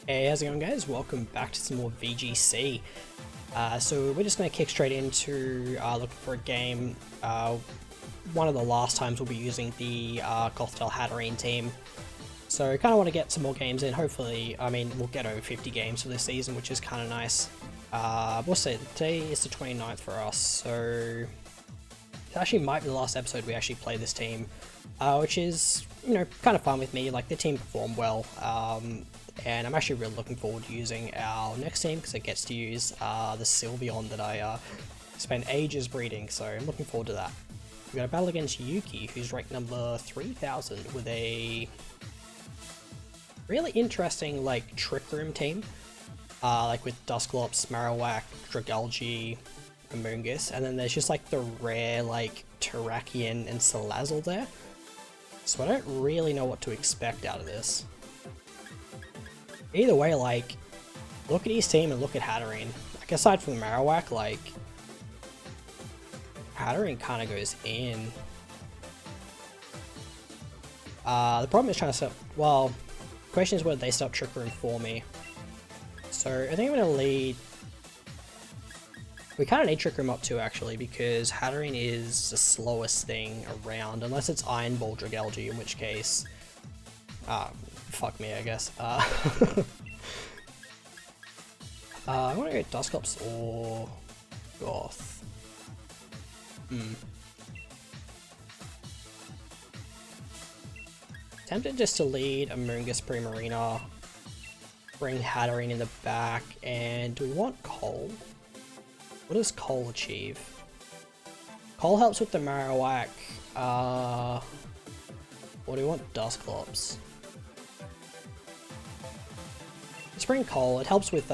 Hey, how's it going, guys? Welcome back to some more VGC. So we're just going to kick straight into looking for a game. One of the last times we'll be using the Gothtel Hatterene team. So I kind of want to get some more games in. Hopefully, I mean, we'll get over 50 games for this season, which is kind of nice. We'll see. Today is the 29th for us, so it actually might be the last episode we actually play this team, which is, you know, kind of fun with me. Like, the team performed well. And I'm actually really looking forward to using our next team because it gets to use the Sylveon that I spent ages breeding, so I'm looking forward to that. We've got a battle against Yuki, who's ranked number 3000 with a really interesting, like, Trick Room team. Like with Dusclops, Marowak, Dragalge, Amoonguss, and then there's just like the rare, like, Terrakion and Salazzle there. So I don't really know what to expect out of this. Either way, like, look at his team and look at Hatterene. Like, aside from Marowak, like, Hatterene kind of goes in. The problem is trying to stop, well, the question is whether they stop Trick Room for me. So I think I'm going to lead, we kind of need Trick Room up too, actually, because Hatterene is the slowest thing around, unless it's Iron Ball Dragalge, in which case, fuck me, I guess. I want to go Dusclops or Goth. Tempted just to lead Amoonguss Primarina, bring Hatterene in the back, and do we want Coal? What does Coal achieve? Coal helps with the Marowak. What do we want? Dusclops. Let's bring Coal. It helps with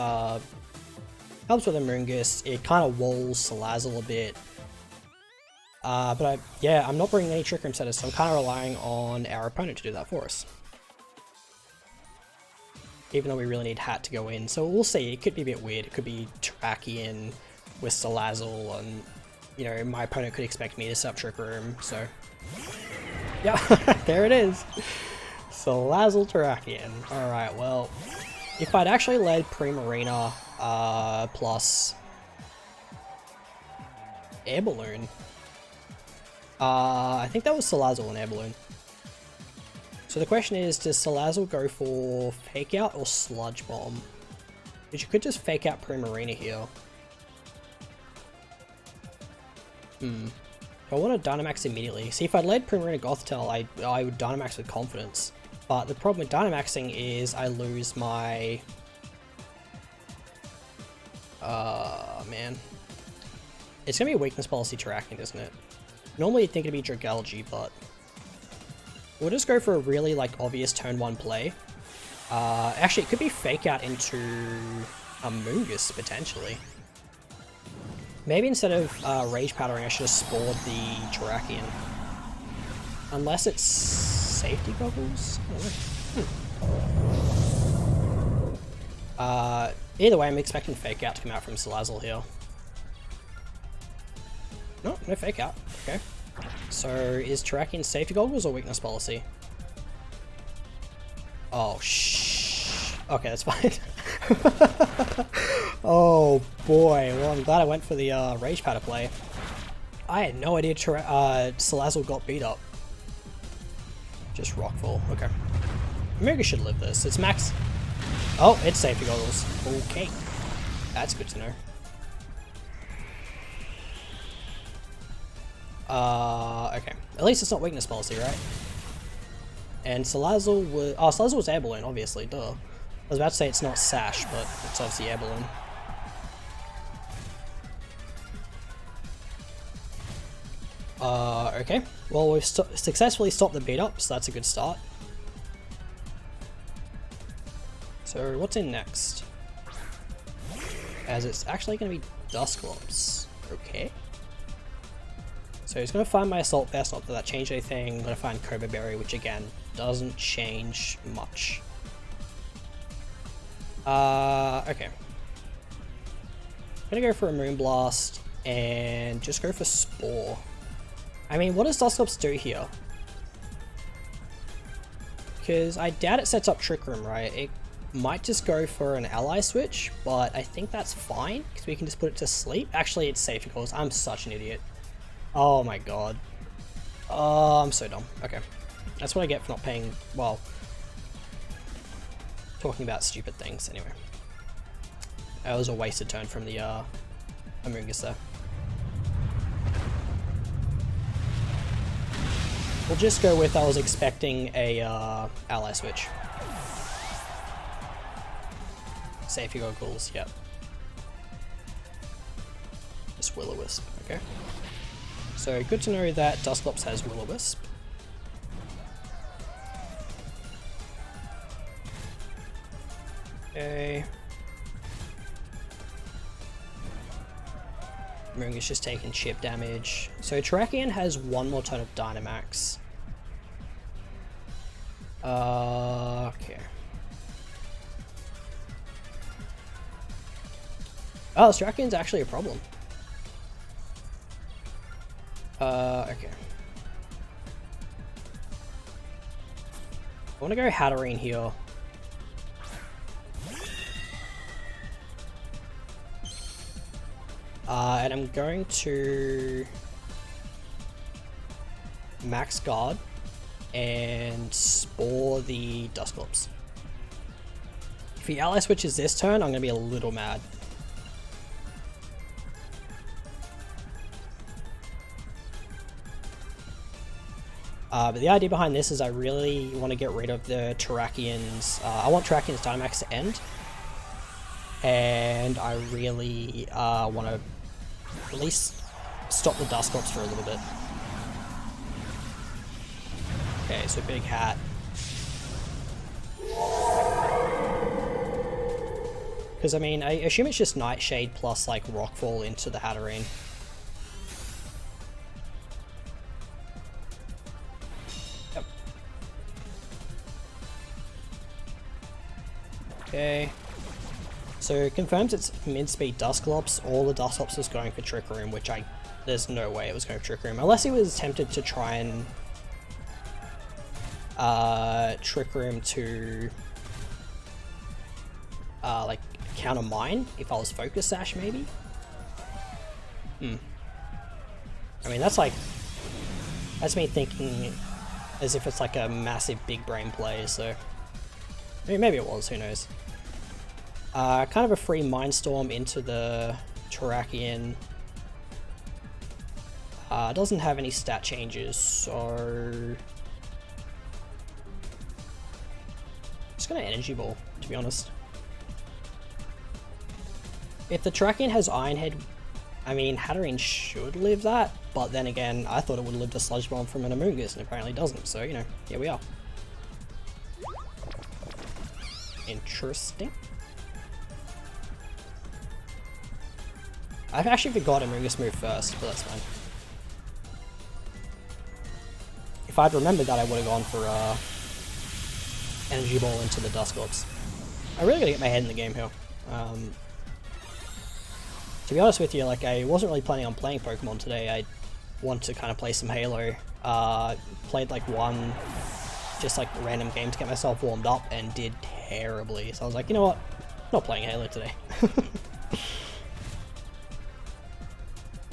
Amoonguss. It kind of walls Salazzle a bit. Yeah, I'm not bringing any Trick Room setters, so I'm kind of relying on our opponent to do that for us. Even though we really need Hat to go in, so we'll see. It could be a bit weird. It could be Terrakion with Salazzle, and, you know, my opponent could expect me to set up Trick Room, so... yeah, there it is! Salazzle Terrakion. Alright, well... if I'd actually led Primarina, plus Air Balloon, I think that was Salazzle and Air Balloon. So the question is, does Salazzle go for Fake Out or Sludge Bomb? Because you could just Fake Out Primarina here. I want to Dynamax immediately. See, if I'd led Primarina Gothtel, I would Dynamax with confidence. But the problem with Dynamaxing is I lose my... man. It's going to be a weakness policy Terrakion, isn't it? Normally you'd think it'd be Dragalge, but... we'll just go for a really, like, obvious turn 1 play. Actually, it could be Fake Out into Amoonguss, potentially. Maybe instead of Rage Powdering, I should have spored the Terrakion. Unless it's Safety Goggles? Either way, I'm expecting Fake Out to come out from Salazzle here. No Fake Out. Okay. So, is Terrakion Safety Goggles or Weakness Policy? Oh, shh. Okay, that's fine. Oh, boy. Well, I'm glad I went for the Rage Powder play. I had no idea Salazzle got beat up. Just Rockfall. Okay. Omega should live this. It's max. Oh, it's Safety Goggles. Okay. That's good to know. Okay. At least it's not Weakness Policy, right? And Salazzle was... oh, Salazzle was Air Balloon, obviously. Duh. I was about to say it's not Sash, but it's obviously Air Balloon. Okay. Well, we've successfully stopped the beat up, so that's a good start. So, what's in next? As it's actually going to be Dusclops. Okay. So he's going to find my Assault Vest, not that that changed anything. I'm going to find Cobra Berry, which again, doesn't change much. Okay. I'm going to go for a Moonblast, and just go for Spore. I mean, what does Dusclops do here? Because I doubt it sets up Trick Room, right? Might just go for an ally switch, but I think that's fine because we can just put it to sleep. Actually, it's safe because I'm such an idiot. Oh my god. Oh, I'm so dumb. Okay. That's what I get for not paying, well, talking about stupid things anyway. That was a wasted turn from the Amoonguss there. We'll just go with I was expecting a ally switch. Safe you got ghouls, yep. Just Will-O-Wisp, okay. So good to know that Dusclops has Will-O-Wisp. Okay. Amoonguss just taking chip damage. So Terrakion has one more turn of Dynamax. Okay. Oh, Terrakion's actually a problem. Okay. I want to go Hatterene here. And I'm going to max guard and spore the Dusclops. If he ally switches this turn, I'm going to be a little mad. But the idea behind this is I really want to get rid of the Terrakion's, I want Terrakion's Dynamax to end. And I really want to at least stop the Dusclops for a little bit. Okay, so big hat. Because I mean, I assume it's just Nightshade plus like Rockfall into the Hatterene. Yep. Okay. So it confirms it's mid-speed Dusclops. All the Dusclops was going for Trick Room, which there's no way it was going for Trick Room. Unless he was tempted to try and Trick Room to like counter mine if I was Focus Sash maybe? I mean that's me thinking as if it's like a massive big brain play, so I mean, maybe it was, who knows. Kind of a free Mindstorm into the Terrakion. Doesn't have any stat changes, so just gonna Energy Ball, to be honest. If the Terrakion has Iron Head, I mean, Hatterene should live that, but then again, I thought it would live the Sludge Bomb from an Amoonguss, and apparently doesn't, so, you know, here we are. Interesting. I've actually forgot Amoonguss move first, but that's fine. If I'd remembered that, I would have gone for Energy Ball into the Dusclops. I really gotta get my head in the game here. To be honest with you, like, I wasn't really planning on playing Pokemon today. I wanted to kind of play some Halo. Played like one just like random game to get myself warmed up and did terribly. So I was like, you know what? I'm not playing Halo today.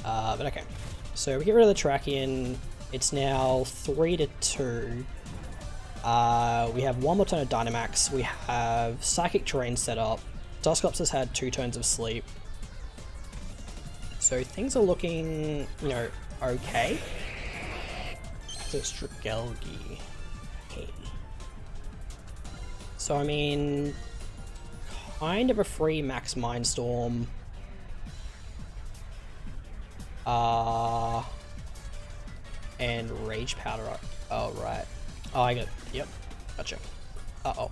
But okay. So we get rid of the Terrakion. It's now 3-2. We have one more turn of Dynamax. We have Psychic Terrain set up. Dusclops has had 2 turns of sleep. So things are looking, you know, okay. So Strigelgi. Okay. So I mean, kind of a free Max Mindstorm. And Rage Powder. Oh, right. Oh, I got it. Yep. Gotcha. Uh-oh.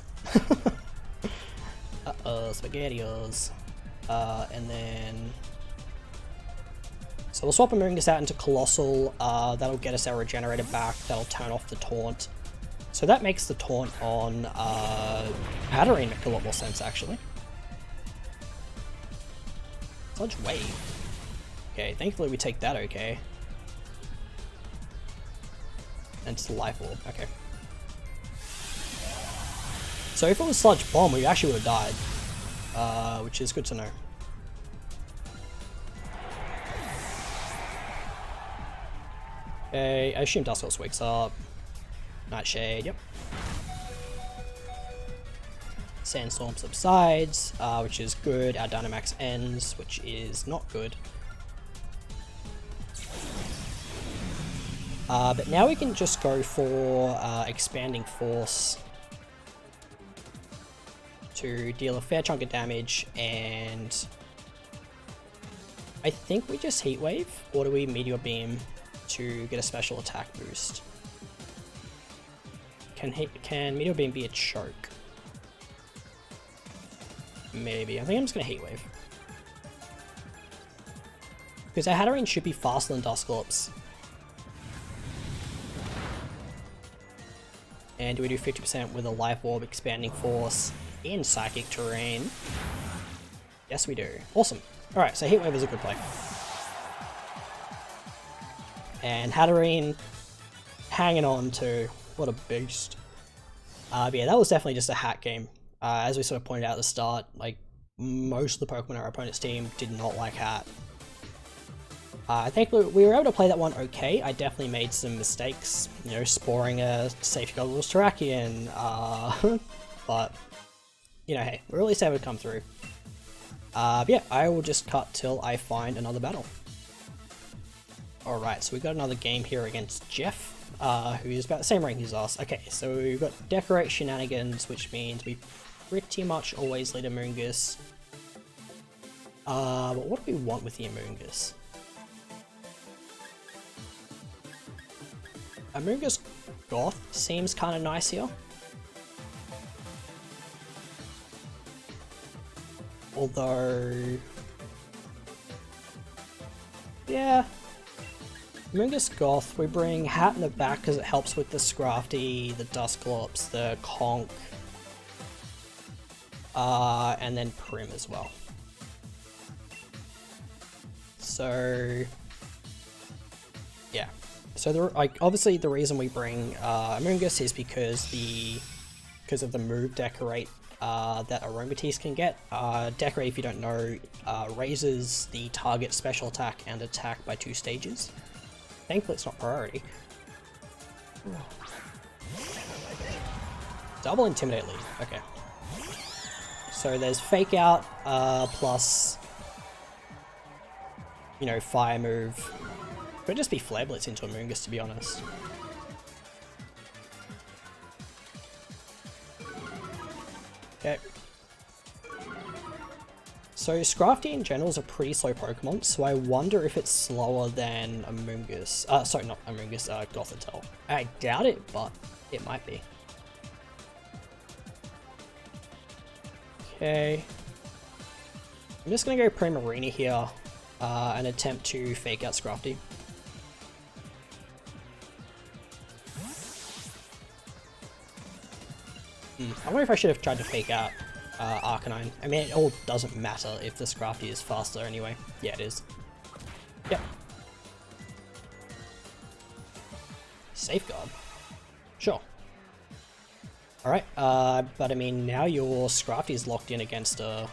Uh-oh, SpaghettiOs. And then... So we'll swap Amoonguss out into Colossal. That'll get us our Regenerator back. That'll turn off the Taunt. So that makes the Taunt on Hatterene make a lot more sense, actually. Sludge Wave. Okay, thankfully we take that okay. And it's Life Orb, okay. So if it was Sludge Bomb, we actually would have died, which is good to know. Okay, I assume Duskull's wakes up. Nightshade, yep. Sandstorm subsides, which is good. Our Dynamax ends, which is not good. But now we can just go for Expanding Force to deal a fair chunk of damage, and I think we just Heat Wave, or do we Meteor Beam to get a special attack boost? Can Meteor Beam be a choke? Maybe. I think I'm just gonna Heat Wave. Because our Hatterene should be faster than Dusclops. And do we do 50% with a Life Orb, Expanding Force in Psychic Terrain? Yes we do. Awesome. Alright, so Heat Wave is a good play. And Hatterene hanging on to, what a beast. But yeah, that was definitely just a hat game. As we sort of pointed out at the start, like, most of the Pokemon on our opponent's team did not like hat. I think we were able to play that one okay. I definitely made some mistakes, you know, sporing a Safety Goggles Terrakion, but, you know, hey, we're at least able to come through. But yeah, I will just cut till I find another battle. Alright, so we got another game here against Jeff, who is about the same rank as us. Okay, so we've got Decorate Shenanigans, which means we pretty much always lead Amoonguss. But what do we want with the Amoonguss? Amoonguss Goth seems kind of nice here. Although, yeah, Amoonguss Goth, we bring Hat in the back because it helps with the Scrafty, the Dusclops, the Conch, and then Prim as well. So, yeah. So obviously the reason we bring Amoonguss is because of the move Decorate that Aromatisse can get. Decorate, if you don't know, raises the target special attack and attack by 2 stages. Thankfully it's not priority. Double Intimidate lead, okay. So there's Fake Out, plus, you know, Fire move. Could just be Flare Blitz into Amoonguss, to be honest. Okay. So Scrafty in general is a pretty slow Pokemon, so I wonder if it's slower than Amoonguss. Sorry, not Amoonguss, Gothitelle. I doubt it, but it might be. Okay. I'm just gonna go Primarina here, and attempt to Fake Out Scrafty. I wonder if I should have tried to Fake Out Arcanine. I mean, it all doesn't matter if the Scrafty is faster anyway. Yeah, it is. Yep. Safeguard. Sure. Alright, but I mean, now your Scrafty is locked in against a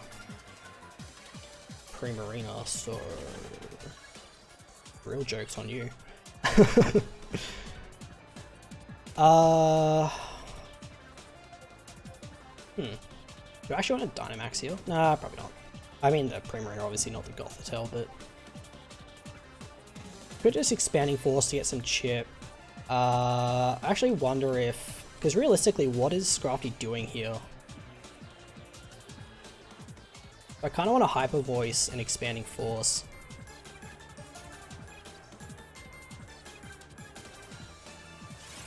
Primarina, so real joke's on you. Do I actually want a Dynamax here? Nah, probably not. I mean, the Primarina, obviously not the Gothitelle, but could just Expanding Force to get some chip. I actually wonder if, because realistically, what is Scrafty doing here? I kind of want a Hyper Voice and Expanding Force.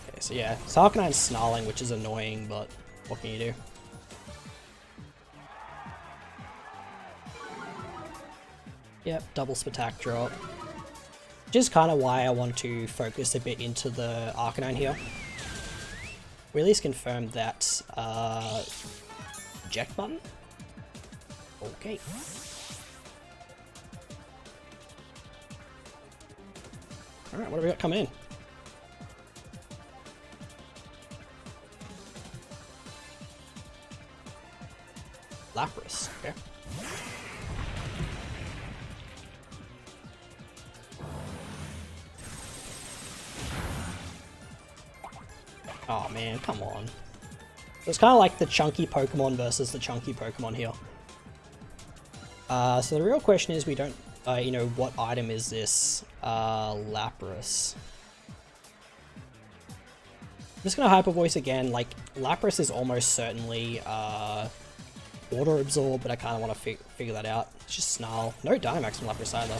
Okay, so yeah, so Arcanine's snarling, which is annoying, but what can you do? Yep, double Spatak drop. Which is kind of why I want to focus a bit into the Arcanine here. We at least confirmed that eject button. Okay. Alright, what have we got coming in? Lapras, okay. Oh man, come on. It's kind of like the chunky Pokemon versus the chunky Pokemon here. So the real question is, we don't, you know, what item is this Lapras? I'm just gonna Hyper Voice again. Like, Lapras is almost certainly Water Absorb, but I kind of want to figure that out. It's just Snarl. No Dynamax from Lapras either.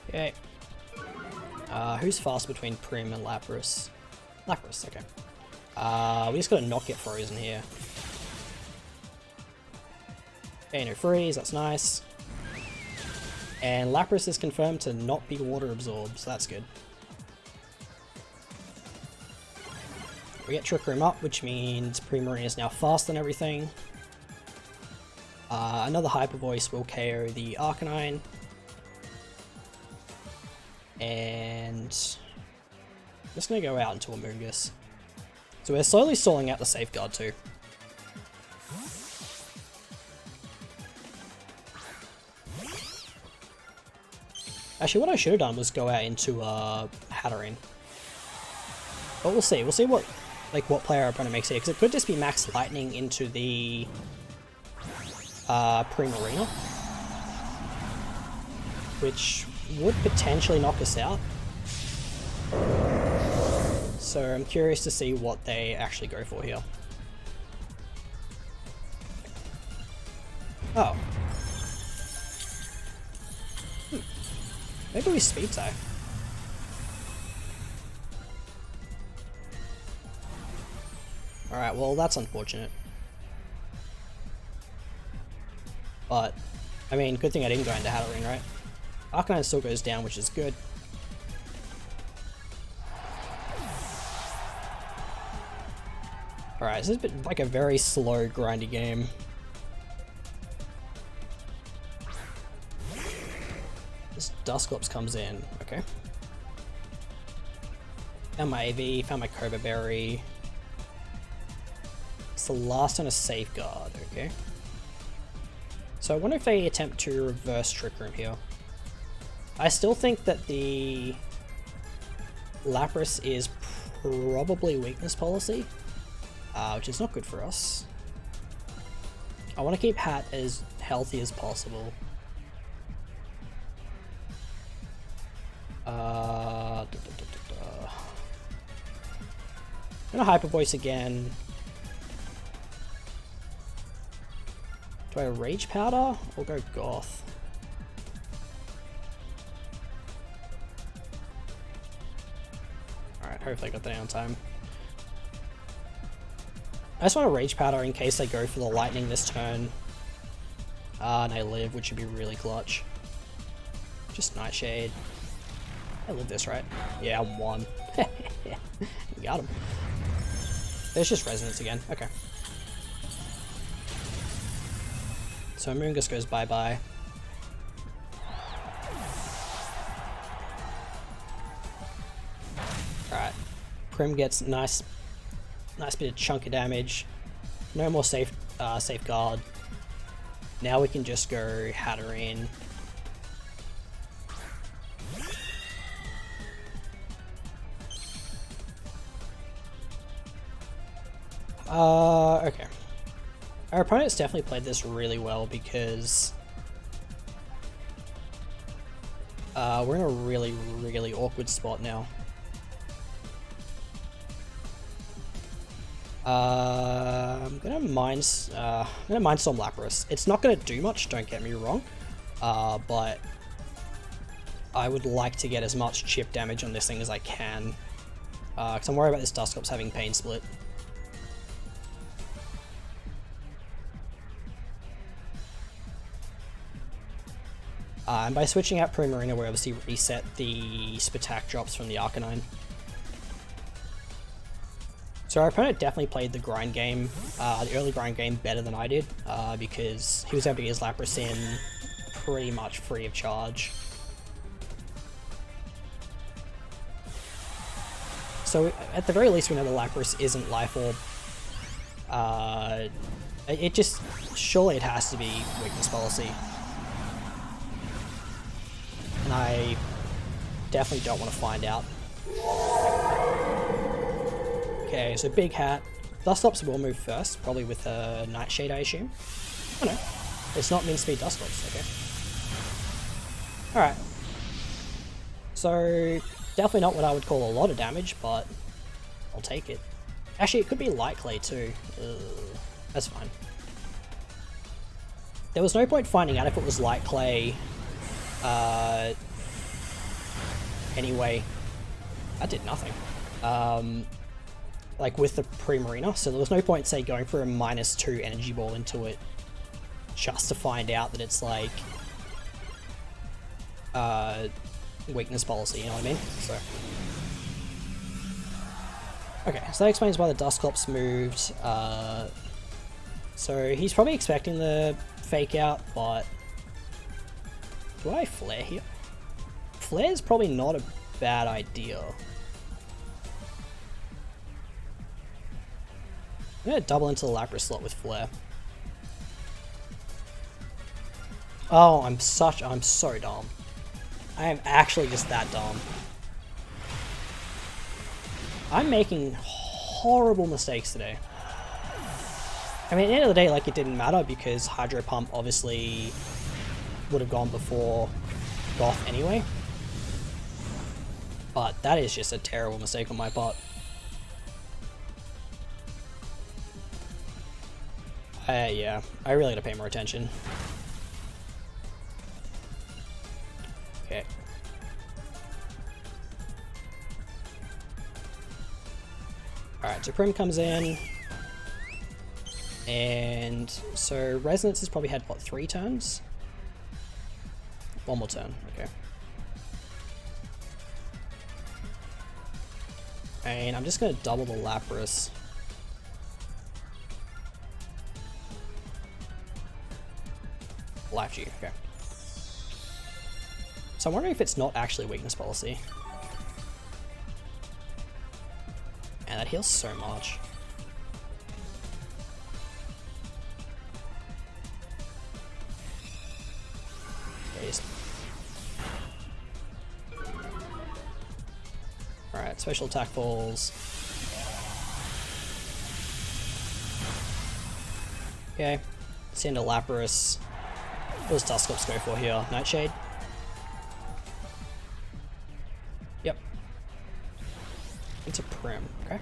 Okay. Who's fast between Prim and Lapras? Lapras, okay. We just gotta not get frozen here. Okay, no freeze, that's nice. And Lapras is confirmed to not be water absorbed, so that's good. We get Trick Room up, which means Primarine is now faster than everything. Another Hyper Voice will KO the Arcanine. And I'm just gonna go out into Amoonguss. So we're slowly stalling out the Safeguard too. Actually, what I should have done was go out into Hatterene. But we'll see. We'll see what player our opponent makes here, because it could just be Max Lightning into the Primarina, which would potentially knock us out. So I'm curious to see what they actually go for here. Oh. Maybe we Speed Type. Alright, well that's unfortunate. But, I mean, good thing I didn't go into Hatterene, right? Arcanine still goes down, which is good. Alright, this has been like a very slow, grindy game. This Dusclops comes in, okay. Found my AV, found my Cobra Berry. It's the last on a Safeguard, okay. So I wonder if they attempt to reverse Trick Room here. I still think that the Lapras is probably weakness policy, which is not good for us. I want to keep Hat as healthy as possible. I'm gonna Hyper Voice again. Do I Rage Powder or go Goth? Alright, hopefully I got that on time. I just want to Rage Powder in case they go for the Lightning this turn. And I live, which would be really clutch. Just Nightshade. I live this, right? Yeah, I won. Got him. There's just Resonance again. Okay. So Amoonguss goes bye-bye. Alright. Prim gets nice bit of chunk of damage. No more Safeguard. Now we can just go Hatterene. Okay. Our opponent's definitely played this really well because we're in a really, really awkward spot now. I'm gonna Mindstorm Lapras. It's not gonna do much, don't get me wrong, but I would like to get as much chip damage on this thing as I can, because I'm worried about this Dusclops having Pain Split. And by switching out Primarina, we obviously reset the Spatak drops from the Arcanine. So our opponent definitely played the grind game, the early grind game, better than I did, because he was able to get his Lapras in pretty much free of charge. So at the very least we know the Lapras isn't Life Orb. It just, surely it has to be Weakness Policy. And I definitely don't want to find out. Okay, so Big Hat. Dusclops will move first, probably with a Nightshade, I assume. Oh no, it's not Mincemeat Dusclops, okay. Alright. So, definitely not what I would call a lot of damage, but I'll take it. Actually, it could be Light Clay too. That's fine. There was no point finding out if it was Light Clay anyway. That did nothing. Like with the Primarina, so there was no point, say, going for a -2 energy ball into it just to find out that it's like weakness policy, you know what I mean? So okay, so that explains why the Dusclops moved. So he's probably expecting the fake out, but do I flare here? Flare is probably not a bad idea. I'm gonna double into the Lapras slot with Flare. Oh, I'm so dumb. I am actually just that dumb. I'm making horrible mistakes today. I mean, at the end of the day, like, it didn't matter because Hydro Pump obviously would have gone before Goth anyway. But that is just a terrible mistake on my part. Yeah, I really gotta pay more attention. Okay. Alright, so Prim comes in. And so Resonance has probably had, what, 3 turns? One more turn, okay. And I'm just gonna double the Lapras. Life G, okay. So I'm wondering if it's not actually weakness policy. And that heals so much. Alright, special attack falls. Okay, send a Lapras. What does Dusclops go for here? Nightshade? Yep. It's a Prim, okay.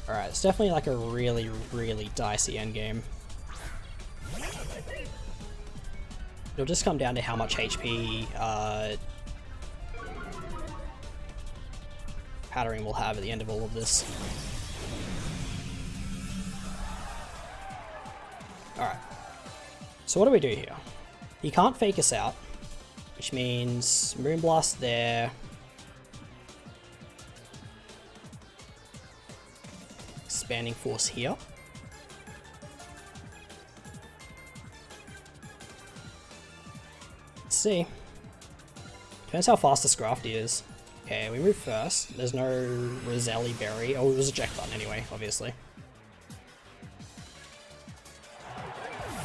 Alright, it's definitely like a really, really dicey endgame. It'll just come down to how much HP Powdering will have at the end of all of this. Alright. So what do we do here? He can't fake us out, which means Moonblast there. Expanding Force here. Let's see. Depends how fast the Scrafty is. Okay, we move first. There's no Roselli Berry. Oh, it was a Jack button anyway, obviously.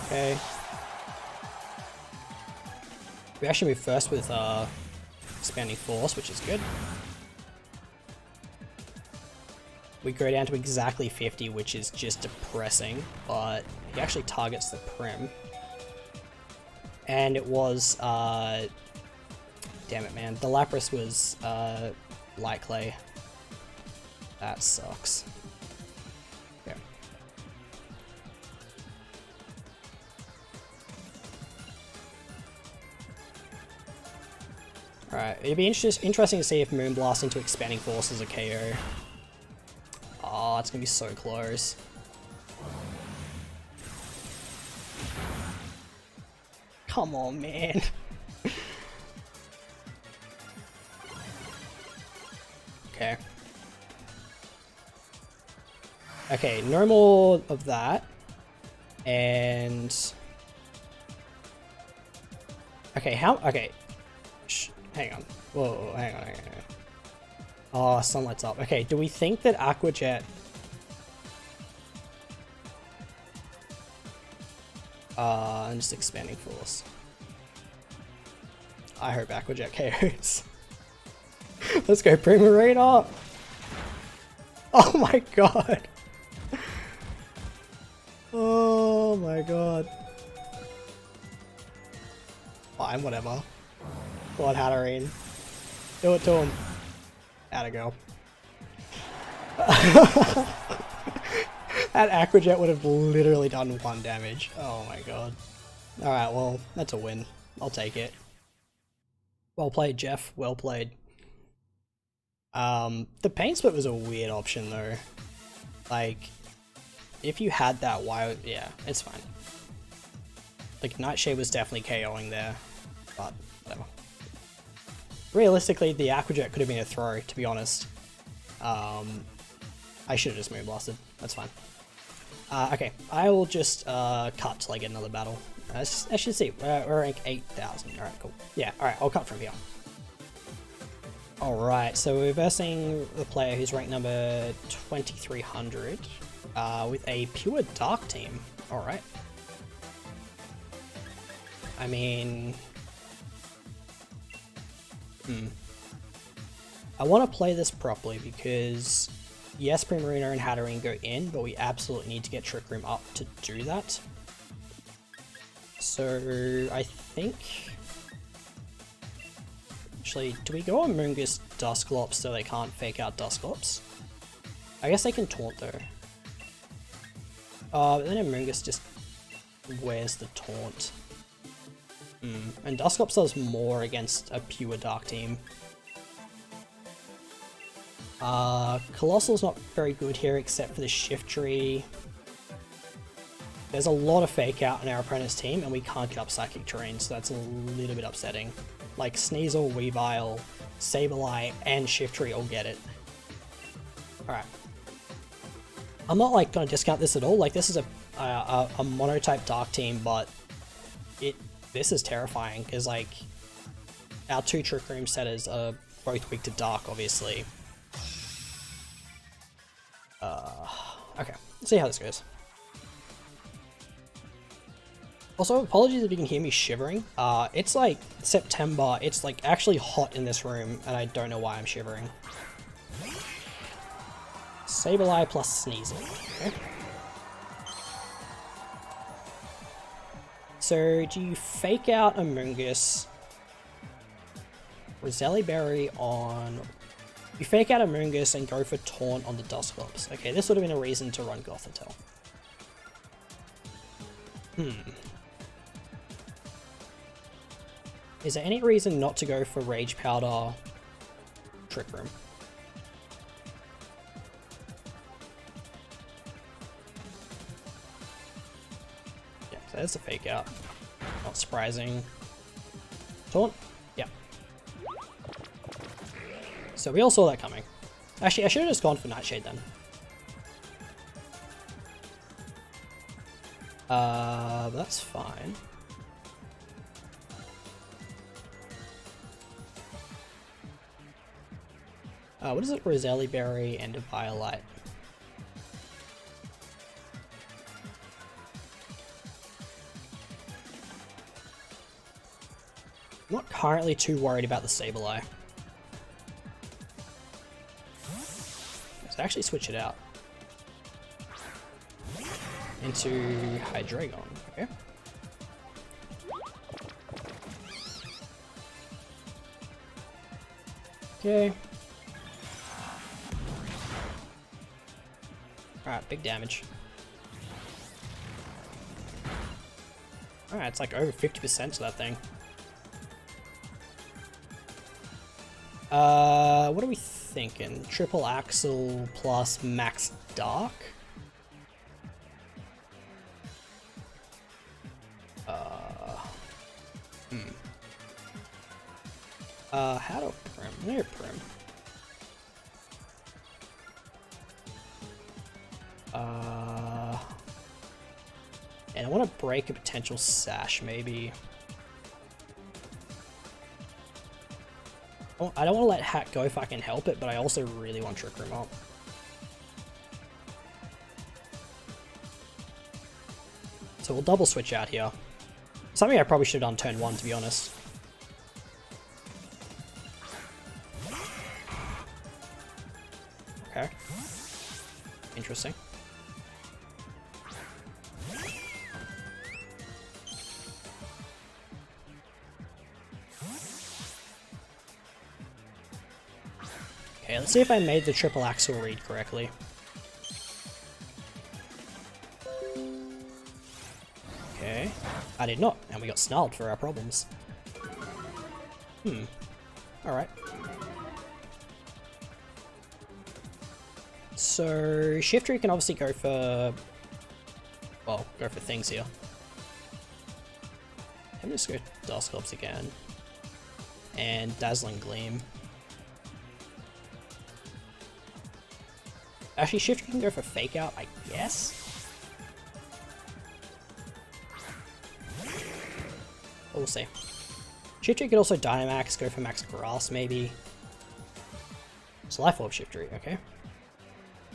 Okay. We actually move first with Expanding Force, which is good. We go down to exactly 50, which is just depressing, but he actually targets the Prim. And it was, damn it man, the Lapras was Light Clay. That sucks. Okay. Alright, it'd be interesting to see if Moonblast into Expanding Force is a KO. Oh, it's gonna be so close. Come on, man. Okay. Okay, no more of that. And... okay, okay. Hang on. Whoa, hang on. Oh, sunlight's up. Okay, do we think that Aqua Jet... I'm just expanding force. I hope Aqua Jet KOs. Let's go, Primarina! Oh my god! Oh my god. Fine, whatever. Go on, Hatterene. Do it to him. Atta go. That Aqua Jet would have literally done 1 damage. Oh my god. Alright, well, that's a win. I'll take it. Well played, Jeff. Well played. The Pain Split was a weird option though. Like, if you had that, why? Yeah, it's fine. Like, Nightshade was definitely KOing there, but whatever. Realistically, the Aqua Jet could have been a throw, to be honest. I should have just Moonblasted. That's fine. Okay, I will just cut till I get another battle. As you see, we're rank 8,000. Alright, cool. Yeah, alright, I'll cut from here. Alright, so we're versing the player who's ranked number 2300 with a pure Dark team. Alright. I mean... I want to play this properly because, yes, Primarina and Hatterene go in, but we absolutely need to get Trick Room up to do that. So, I think... Actually, do we go on Moongus Dusclops so they can't fake out Dusclops? I guess they can taunt though. But then Moongus just wears the taunt. And Dusclops does more against a pure Dark team. Colossal's not very good here except for the Shift Tree. There's a lot of fake out in our opponent's team and we can't get up Psychic Terrain, so that's a little bit upsetting. Like Sneasel, Weavile, Sableye, and Shift Tree all get it. Alright. I'm not like gonna discount this at all, like this is a monotype Dark team, but this is terrifying because like our 2 Trick Room setters are both weak to Dark, obviously. Okay, let's see how this goes. Also, apologies if you can hear me shivering. It's like September, it's like actually hot in this room, and I don't know why I'm shivering. Sableye plus Sneasel. Okay. So, do you fake out Amoonguss? Roselli Berry on... You fake out Amoonguss and go for Taunt on the Dusclops. Okay, this would have been a reason to run Gothitelle. Is there any reason not to go for Rage Powder Trick Room? Yeah, so there's a fake out. Not surprising. Taunt? Yeah. So we all saw that coming. Actually, I should have just gone for Nightshade then. But that's fine. What is it? Roselli Berry and a Violet. I'm not currently too worried about the Sableye. Let's actually switch it out into Hydreigon. Okay. Okay. Alright, big damage. Alright, it's like over 50% to that thing. What are we thinking? Triple Axle plus Max Dark? How to Prim? Where Prim? And I want to break a potential Sash, maybe. I don't want to let Hat go if I can help it, but I also really want Trick Room up. So we'll double switch out here. Something I probably should have done turn 1, to be honest. Okay. Interesting. Okay, let's see if I made the triple axle read correctly. Okay, I did not, and we got snarled for our problems. Alright. So, Shifter can obviously go for... well, go for things here. I'm just go Dusclops again. And Dazzling Gleam. Actually, Shifter can go for Fake Out, I guess? We'll see. Shifter could also Dynamax, go for Max Grass, maybe. So Life Orb Shifter, okay.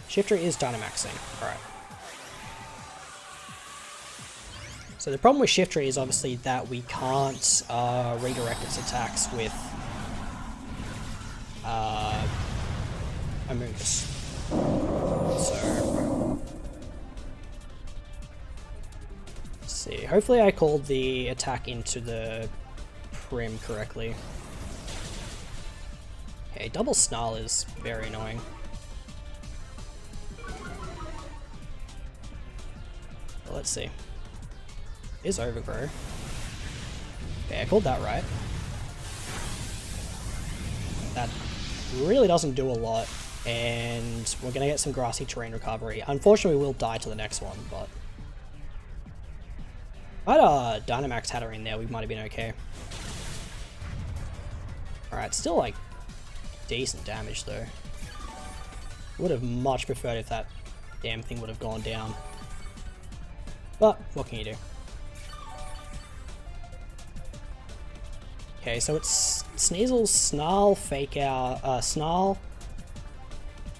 Shifter is Dynamaxing, alright. So the problem with Shifter is obviously that we can't redirect its attacks with Amoonguss. So let's see. Hopefully I called the attack into the Prim correctly. Okay, double Snarl is very annoying. Well, let's see. Is Overgrow. Okay, I called that right. That really doesn't do a lot, and we're gonna get some grassy terrain recovery. Unfortunately, we'll die to the next one, but if I had Dynamax Hatter in there, we might have been okay. Alright, still like decent damage though. Would have much preferred if that damn thing would have gone down. But what can you do? Okay, so it's Sneasel, Snarl, Fake Out, Snarl,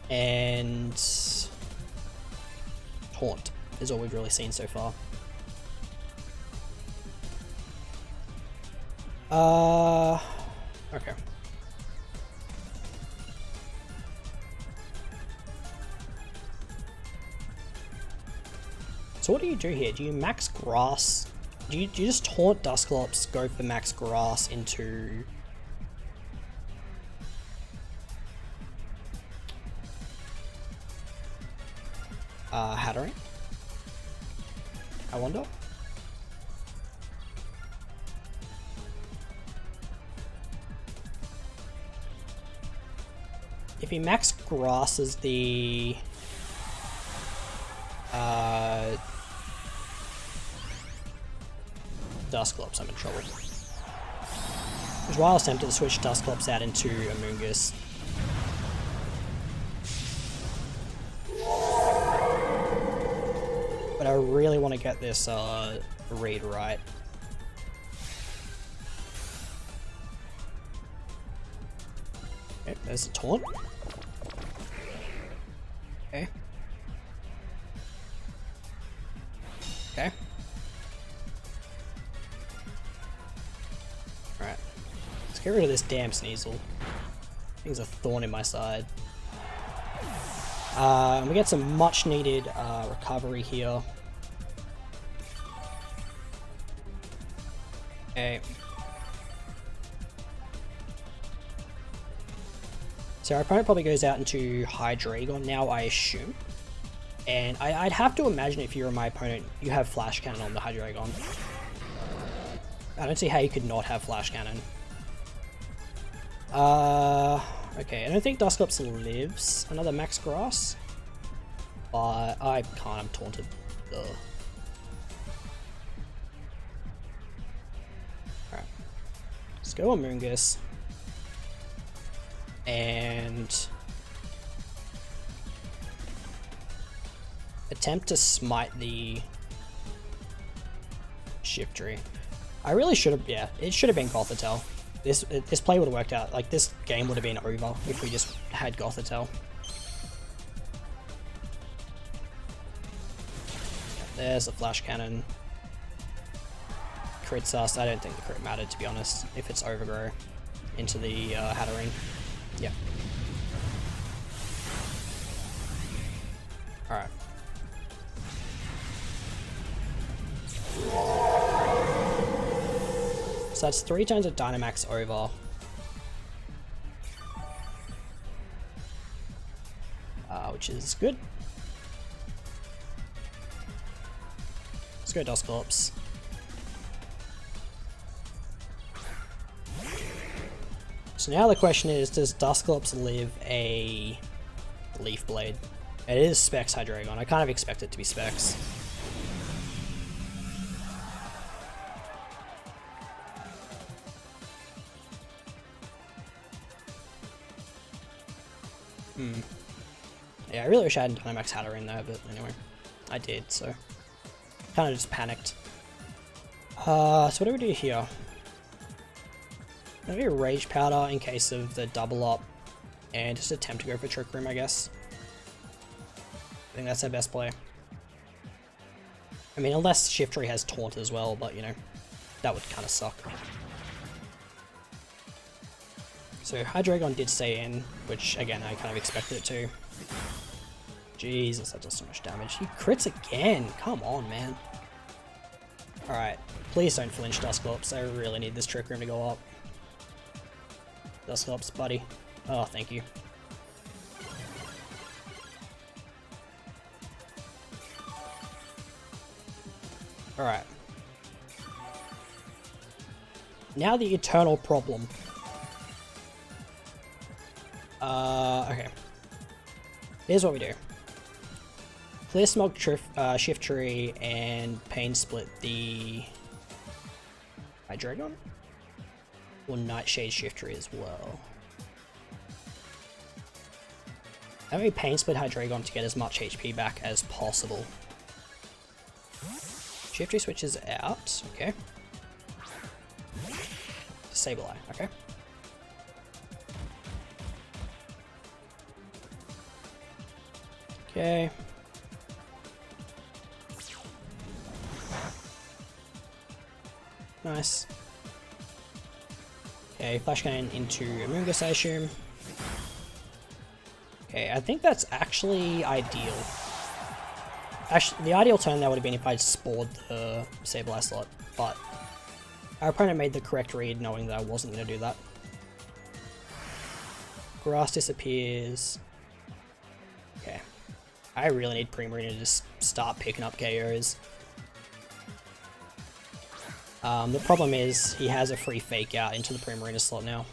and Taunt is all we've really seen so far. Okay. So what do you do here? Do you max Grass? Do you just Taunt Dusclops, go for max Grass into... Hattering? I wonder? If he max grasses the Dusclops, I'm in trouble. Which is why I was tempted to switch Dusclops out into Amoonguss. But I really want to get this read right. Okay, there's a taunt. Okay. Okay. Alright. Let's get rid of this damn Sneasel. Thing's a thorn in my side. We get some much needed recovery here. Okay. So our opponent probably goes out into Hydreigon now, I assume. And I'd have to imagine if you're my opponent, you have Flash Cannon on the Hydreigon. I don't see how you could not have Flash Cannon. Okay, I don't think Dusclops lives another Max Grass. But I can't, I'm taunted. Ugh. Alright. Let's go Amoonguss. And attempt to smite the Shiftry. I really should have, yeah, it should have been Gothitelle. This play would have worked out. Like, this game would have been over if we just had Gothitelle. There's a flash cannon. Crits us. I don't think the crit mattered, to be honest. If it's overgrow into the Hattering. Yep. Alright. So that's 3 turns of Dynamax over. Which is good. Let's go Dusclops. So now the question is, does Dusclops live a Leaf Blade? It is Specs Hydreigon. I kind of expect it to be Specs. Yeah, I really wish I hadn't Dynamax Hatter in there, but anyway, I did, so kind of just panicked. So what do we do here? Maybe a Rage Powder in case of the double up, and just attempt to go for Trick Room, I guess. I think that's our best play. I mean, unless Shiftry has Taunt as well, but you know, that would kind of suck. So Hydreigon did stay in, which again, I kind of expected it to. Jesus, that does so much damage. He crits again! Come on, man. Alright, please don't flinch, Dusclops. I really need this Trick Room to go up. Dusclops, buddy. Oh, thank you. Alright. Now the eternal problem. Okay. Here's what we do. Clear Smog, Shiftry, and Pain Split the Hydreigon? Or Nightshade Shiftry as well. Let me Pain Split Hydreigon to get as much HP back as possible. Shiftry switches out, okay. Sableye, okay. Okay. Nice. Okay, Flash Cannon into Amoonguss, I assume. Okay, I think that's actually ideal. Actually, the ideal turn there would have been if I'd spored the Sableye slot, but our opponent made the correct read knowing that I wasn't going to do that. Grass disappears. Okay. I really need Primarina to just start picking up KOs. The problem is he has a free Fake Out into the Primarina slot now.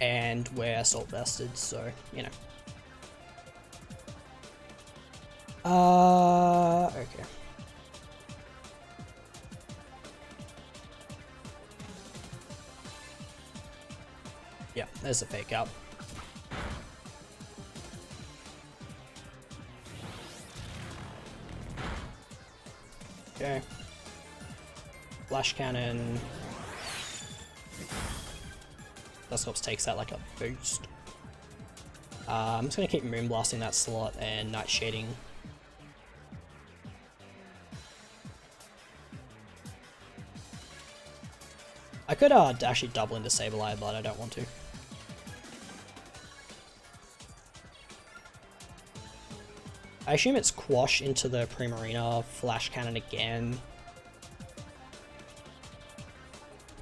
And we're Assault Vested, so, you know. Okay. Yeah, there's a Fake Out. Okay. Flash Cannon. Dusclops takes that like a boost. I'm just gonna keep Moonblasting that slot and Nightshading. I could actually double into Sableye, but I don't want to. I assume it's Quash into the Primarina, Flash Cannon again.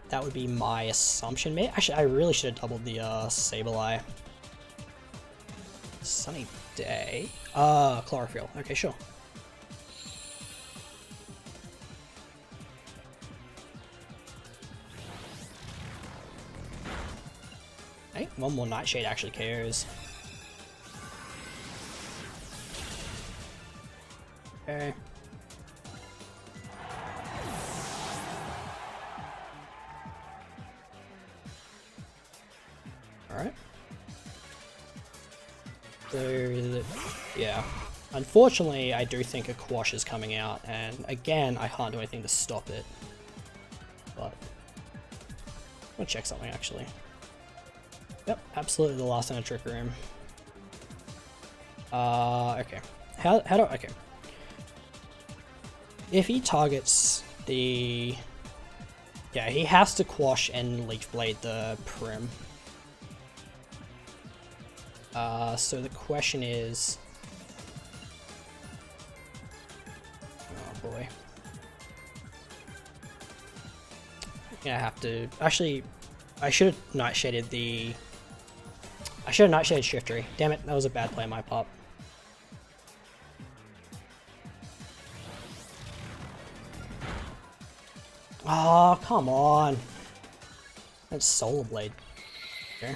That would be my assumption. Actually, I really should have doubled the Sableye. Sunny Day. Chlorophyll. Okay, sure. Hey, one more Nightshade actually KOs. Okay. Alright. So, yeah. Unfortunately, I do think a Quash is coming out, and again, I can't do anything to stop it. But, I'll check something actually. Yep, absolutely the last time I trigger him. Okay. How do, okay. If he targets the, yeah, he has to quash and leech blade the prim. So the question is, oh boy. Yeah, I have to, actually, I should have nightshaded the, I should have nightshaded Shiftry. Damn it, that was a bad play on my part. Oh, come on. That's Solar Blade. Okay.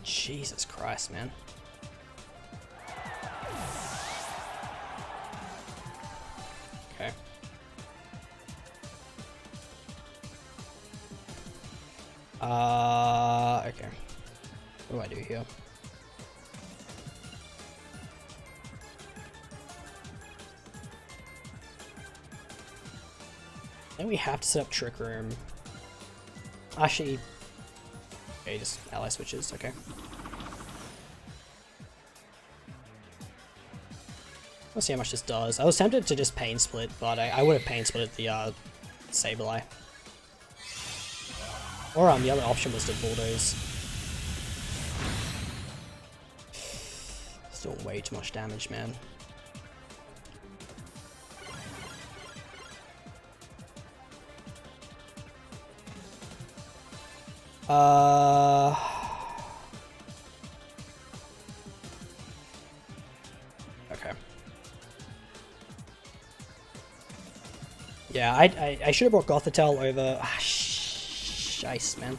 Jesus Christ, man. Okay. Okay. What do I do here? Then we have to set up Trick Room. Actually, okay, just ally switches, okay. Let's see how much this does. I was tempted to just Pain Split, but I would have Pain Split the Sableye. Or the other option was to Bulldoze. Still way too much damage, man. Okay. Yeah, I should have brought Gothitelle over. Shice, man.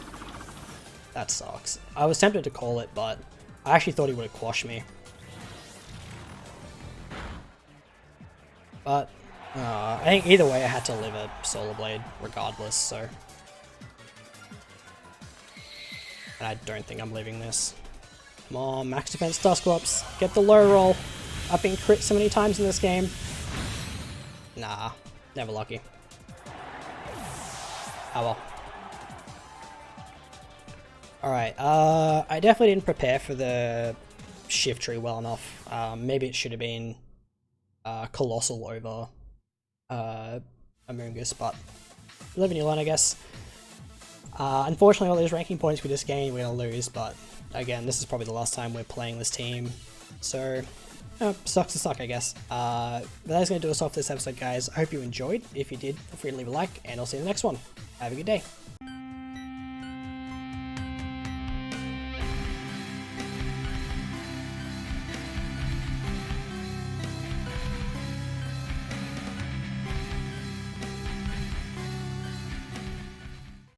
That sucks. I was tempted to call it, but I actually thought he would have quashed me. But I think either way I had to live a Solar Blade regardless, so. And I don't think I'm leaving this. Come on, max defense Dusclops. Get the low roll. I've been crit so many times in this game. Nah, never lucky. Oh well. Alright, I definitely didn't prepare for the Shiftry well enough. Maybe it should have been Colossal over Amoonguss, but live and you learn, I guess. Unfortunately, all those ranking points we just gained, we're going to lose, but again, this is probably the last time we're playing this team, so sucks to suck, I guess. But that's going to do us off this episode, guys. I hope you enjoyed. If you did, feel free to leave a like, and I'll see you in the next one. Have a good day.